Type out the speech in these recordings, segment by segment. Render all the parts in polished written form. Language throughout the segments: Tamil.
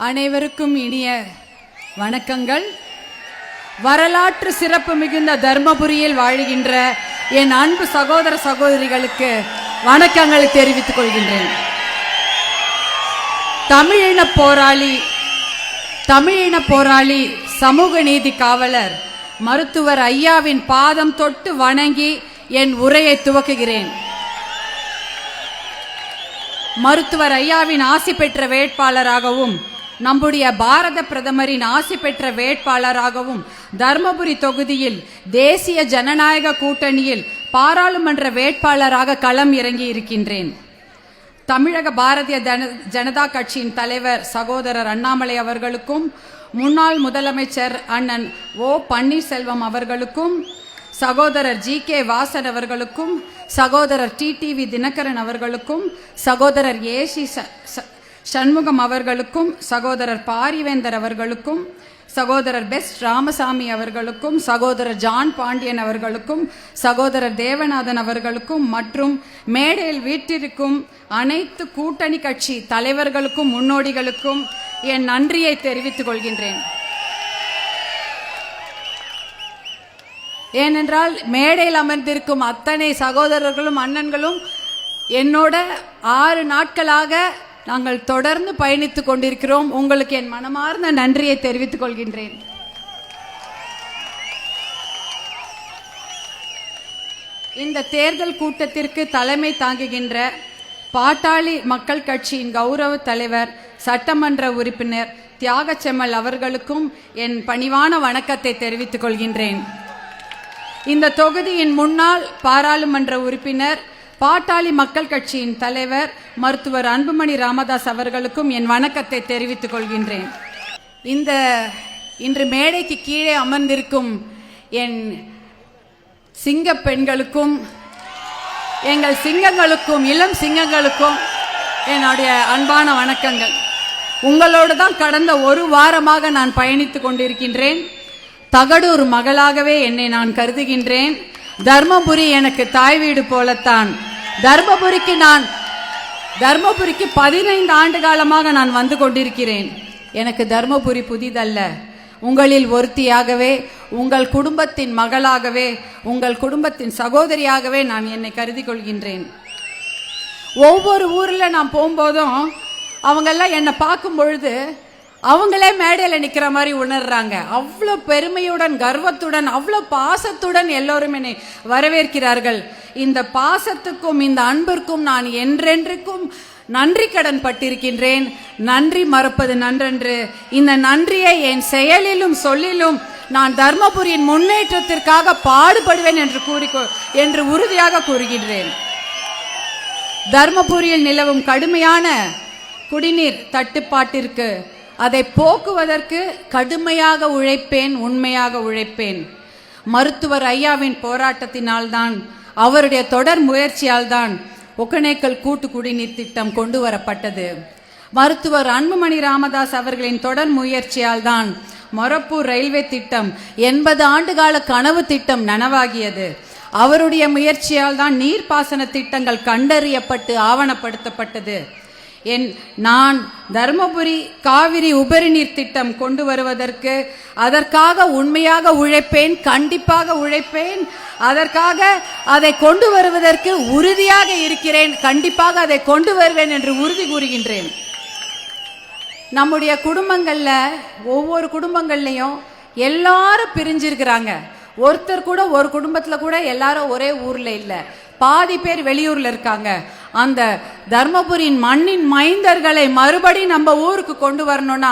அனைவருக்கும் இனிய வணக்கங்கள். வரலாற்று சிறப்பு மிகுந்த தர்மபுரியில் வாழுகின்ற என் அன்பு சகோதர சகோதரிகளுக்கு வணக்கங்களை தெரிவித்துக் கொள்கின்றேன். தமிழின போராளி சமூக நீதி காவலர் மருத்துவர் ஐயாவின் பாதம் தொட்டு வணங்கி என் உரையை துவக்குகிறேன். மருத்துவர் ஐயாவின் ஆசி பெற்ற வேட்பாளராகவும் நம்முடைய பாரத பிரதமரின் ஆசி பெற்ற வேட்பாளராகவும் தர்மபுரி தொகுதியில் தேசிய ஜனநாயக கூட்டணியில் பாராளுமன்ற வேட்பாளராக களம் இறங்கி இருக்கின்றேன். தமிழக பாரதிய ஜனதா கட்சியின் தலைவர் சகோதரர் அண்ணாமலை அவர்களுக்கும், முன்னாள் முதலமைச்சர் அண்ணன் ஓ பன்னீர்செல்வம் அவர்களுக்கும், சகோதரர் ஜி.கே. வாசன் அவர்களுக்கும், சகோதரர் டிடிவி தினகரன் அவர்களுக்கும், சகோதரர் ஏசி சண்முகம் அவர்களுக்கும், சகோதரர் பாரிவேந்தர் அவர்களுக்கும், சகோதரர் பெஸ்ட் ராமசாமி அவர்களுக்கும், சகோதரர் ஜான் பாண்டியன் அவர்களுக்கும், சகோதரர் தேவநாதன் அவர்களுக்கும் மற்றும் மேடையில் வீட்டிற்கும் அனைத்து கூட்டணி கட்சி தலைவர்களுக்கும் முன்னோடிகளுக்கும் என் நன்றியை தெரிவித்துக் கொள்கின்றேன். ஏனென்றால் மேடையில் அமர்ந்திருக்கும் அத்தனை சகோதரர்களும் அண்ணன்களும் என்னோட 6 நாட்களாக நாங்கள் தொடர்ந்து பயணித்துக் கொண்டிருக்கிறோம். உங்களுக்கு என் மனமார்ந்த நன்றியை தெரிவித்துக் கொள்கின்றேன். இந்த தேர்தல் கூட்டத்திற்கு தலைமை தாங்குகின்ற பாட்டாளி மக்கள் கட்சியின் கௌரவ தலைவர் சட்டமன்ற உறுப்பினர் தியாகச்செம்மல் அவர்களுக்கும் என் பணிவான வணக்கத்தை தெரிவித்துக் கொள்கின்றேன். இந்த தொகுதியின் முன்னாள் பாராளுமன்ற உறுப்பினர் பாட்டாளி மக்கள் கட்சியின் தலைவர் மருத்துவர் அன்புமணி ராமதாஸ் அவர்களுக்கும் என் வணக்கத்தை தெரிவித்துக் கொள்கின்றேன். இன்று மேடைக்கு கீழே அமர்ந்திருக்கும் என் சிங்க பெண்களுக்கும், எங்கள் சிங்கங்களுக்கும், இளம் சிங்கங்களுக்கும் என்னுடைய அன்பான வணக்கங்கள். உங்களோடு தான் கடந்த 1 வாரமாக நான் பயணித்துக் கொண்டிருக்கின்றேன். தகடூர் மகளாகவே என்னை நான் கருதுகின்றேன். தர்மபுரி எனக்கு தாய் வீடு போலத்தான். தர்மபுரிக்கு 15 ஆண்டு காலமாக நான் வந்து கொண்டிருக்கிறேன். எனக்கு தர்மபுரி புதிதல்ல. உங்களில் ஒருத்தியாகவே, உங்கள் குடும்பத்தின் மகளாகவே, உங்கள் குடும்பத்தின் சகோதரியாகவே நான் என்னை கருதி கொள்கின்றேன். ஒவ்வொரு ஊரில் நான் போகும்போதும் அவங்கெல்லாம் என்னை பார்க்கும் பொழுது அவங்களே மேடையில் நிற்கிற மாதிரி உணர்றாங்க. அவ்வளோ பெருமையுடன், கர்வத்துடன், அவ்வளோ பாசத்துடன் எல்லோரும் என்னை வரவேற்கிறார்கள். இந்த பாசத்துக்கும் இந்த அன்பிற்கும் நான் என்றென்றைக்கும் நன்றி கடன் பட்டிருக்கின்றேன். நன்றி மறப்பது நன்றன்று. இந்த நன்றியை என் செயலிலும் சொல்லிலும் நான் தர்மபுரியின் முன்னேற்றத்திற்காக பாடுபடுவேன் என்று உறுதியாக கூறுகின்றேன். தர்மபுரியில் நிலவும் கடுமையான குடிநீர் தட்டுப்பாட்டிற்கு, அதை போக்குவதற்கு கடுமையாக உழைப்பேன், உண்மையாக உழைப்பேன். மருத்துவர் ஐயாவின் போராட்டத்தினால்தான், அவருடைய தொடர் முயற்சியால் தான் ஒகேனக்கல் கூட்டு குடிநீர் திட்டம் கொண்டு வரப்பட்டது. மருத்துவர் அன்புமணி ராமதாஸ் அவர்களின் தொடர் முயற்சியால் தான் மொரப்பூர் ரயில்வே திட்டம் 80 ஆண்டுகால கனவு திட்டம் நனவாகியது. அவருடைய முயற்சியால் தான் நீர்ப்பாசன திட்டங்கள் கண்டறியப்பட்டு ஆவணப்படுத்தப்பட்டது. நான் தர்மபுரி காவிரி உபரி நீர் திட்டம் கொண்டு வருவதற்கு அதற்காக உண்மையாக உழைப்பேன், கண்டிப்பாக உழைப்பேன். அதற்காக அதை கொண்டு வருவதற்கு உறுதியாக இருக்கிறேன். கண்டிப்பாக அதை கொண்டு வருவேன் என்று உறுதி கூறுகின்றேன். நம்முடைய குடும்பங்கள்ல, ஒவ்வொரு குடும்பங்கள்லையும் எல்லாரும் பிரிஞ்சிருக்கிறாங்க. ஒருத்தர் கூட ஒரு குடும்பத்துல கூட எல்லாரும் ஒரே ஊர்ல இல்ல, பாதி பேர் வெளியூர்ல இருக்காங்க. அந்த தர்மபுரியின் மண்ணின் மைந்தர்களை மறுபடி நம்ம ஊருக்கு கொண்டு வரணும்னா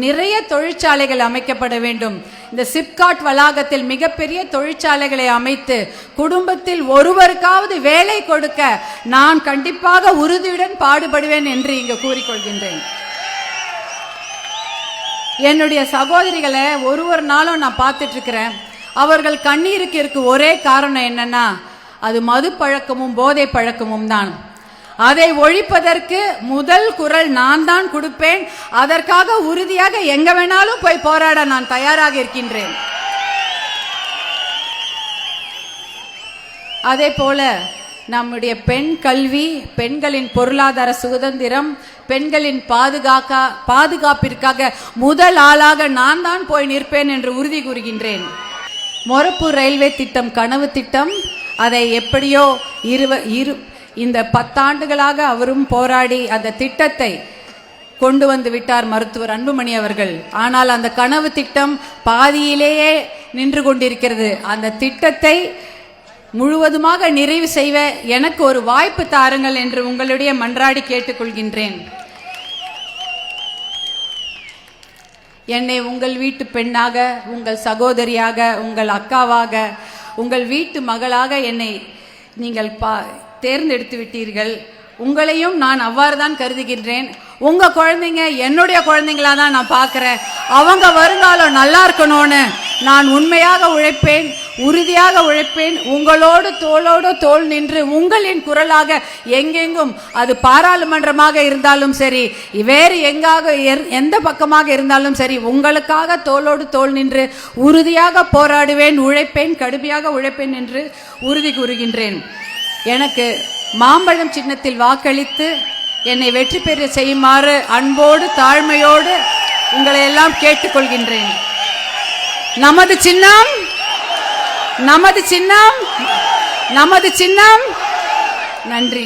நிறைய தொழிற்சாலைகள் அமைக்கப்பட வேண்டும். இந்த சிப்காட் வளாகத்தில் மிகப்பெரிய தொழிற்சாலைகளை அமைத்து குடும்பத்தில் ஒருவருக்காவது வேலை கொடுக்க நான் கண்டிப்பாக உறுதியுடன் பாடுபடுவேன் என்று இங்கு கூறிக்கொள்கின்றேன். என்னுடைய சகோதரிகளை ஒரு நாளும் நான் பார்த்துட்டு இருக்கிறேன். அவர்கள் கண்ணீருக்கு இருக்கு ஒரே காரணம் என்னன்னா, அது மது பழக்கமும் போதை பழக்கமும் தான். அதை ஒழிப்பதற்கு முதல் குரல் நான் தான் கொடுப்பேன். அதற்காக உறுதியாக எங்க வேணாலும் போய் போராட நான் தயாராக இருக்கின்றேன். அதே போல நம்முடைய பெண் கல்வி, பெண்களின் பொருளாதார சுதந்திரம், பெண்களின் பாதுகாப்பிற்காக முதல் ஆளாக நான் தான் போய் நிற்பேன் என்று உறுதி கூறுகின்றேன். மொரப்பூர் ரயில்வே திட்டம் கனவு திட்டம். அதை எப்படியோ இந்த 10 ஆண்டுகளாக அவரும் போராடி அந்த திட்டத்தை கொண்டு வந்து விட்டார் மருத்துவர் அன்புமணி அவர்கள். ஆனால் அந்த கனவு திட்டம் பாதியிலேயே நின்று கொண்டிருக்கிறது. அந்த திட்டத்தை முழுவதுமாக நிறைவு செய்வ எனக்கு ஒரு வாய்ப்பு தாருங்கள் என்று உங்களுடைய மன்றாடி கேட்டுக்கொள்கின்றேன். என்னை உங்கள் வீட்டு பெண்ணாக, உங்கள் சகோதரியாக, உங்கள் அக்காவாக, உங்கள் வீட்டு மகளாக என்னை நீங்கள் தேர்ந்தெடுத்து விட்டீர்கள். உங்களையும் நான் அவ்வாறு தான் கருதுகின்றேன். உங்கள் குழந்தைங்க என்னுடைய குழந்தைங்களா தான் நான் பார்க்குறேன். அவங்க வருங்காலம் நல்லா இருக்கணும்னு நான் உண்மையாக உழைப்பேன், உறுதியாக உழைப்பேன். உங்களோடு தோளோடு தோள் நின்று உங்களின் குரலாக எங்கெங்கும், அது பாராளுமன்றமாக இருந்தாலும் சரி, வேறு எந்த பக்கமாக இருந்தாலும் சரி, உங்களுக்காக தோளோடு தோள் நின்று உறுதியாக போராடுவேன், உழைப்பேன், கடுமையாக உழைப்பேன் என்று உறுதி கூறுகின்றேன். எனக்கு மாம்பழம் சின்னத்தில் வாக்களித்து என்னை வெற்றி பெற செய்யுமாறு அன்போடு தாழ்மையோடு உங்களை எல்லாம் கேட்டுக்கொள்கின்றேன். நமது சின்னம், நமது சின்னம், நமது சின்னம். நன்றி.